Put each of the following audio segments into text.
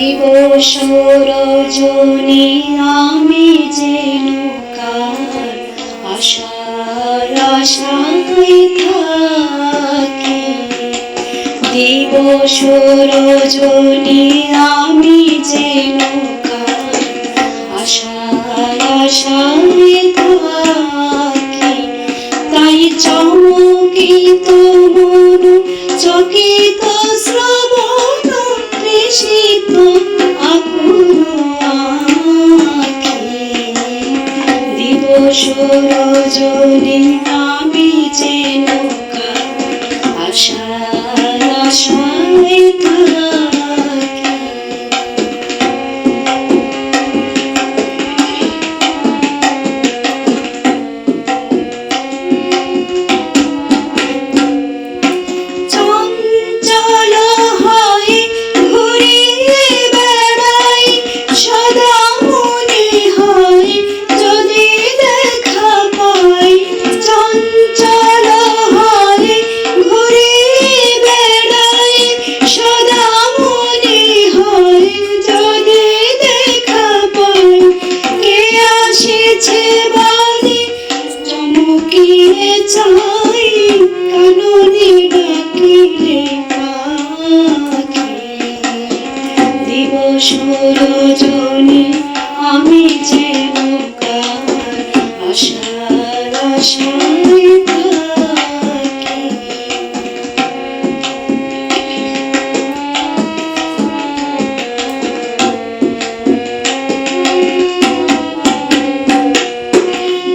দিবস রজনী আমি যেন কার আশায় আশায় থাকি। দিবস রজনী আমি যেন কার আশায় আশায় থাকি। তাই চমকিত মন চকিত শ্রবণ তৃষিত আকুল আঁখি। দিবস রজনী আমি যেন কার আশায় আশায় থাকি। চাই কাননে ডাকিলে পাখি। দিবস রজনী আমি যেন কার আশায় আশায় থাকি।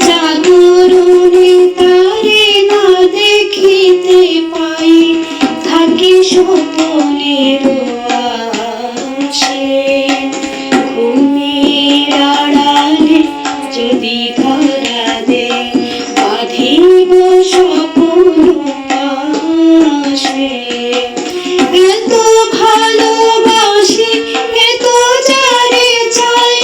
জাগরণে তারে না দেখিতে পাই থাকি স্বপনের আশে। ঘুমের আড়ালে যদি ধরা দে বাঁধিব স্বপন পাশে। এত ভালোবাসি এত যারে চাই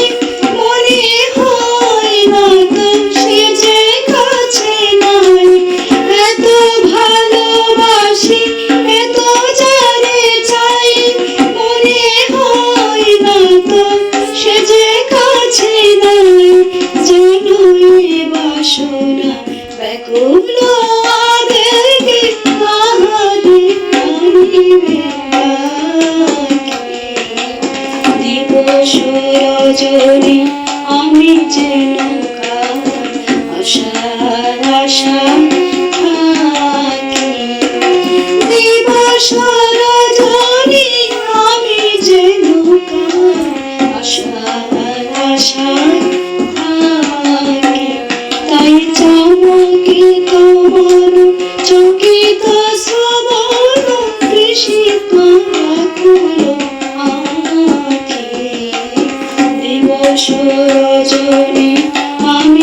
মনে হয় না তো সে যে কাছে নাই। এত ভালোবাসি এত যারে চাই মনে হয় না তো সে যে কাছে নাই। যেন এ বাসনা ব্যাকুল আবেগে তাহারে আনিবে ডাকি। দিবস রজনী আমি যেন কার আশায় আশায় থাকি। দিবস রজনী আমি যেন কার আশায় আশায় থাকি। তাই চমকিত মন চকিত শ্রবণ তৃষিত আকুল আঁখি। দিবস রজনী আমি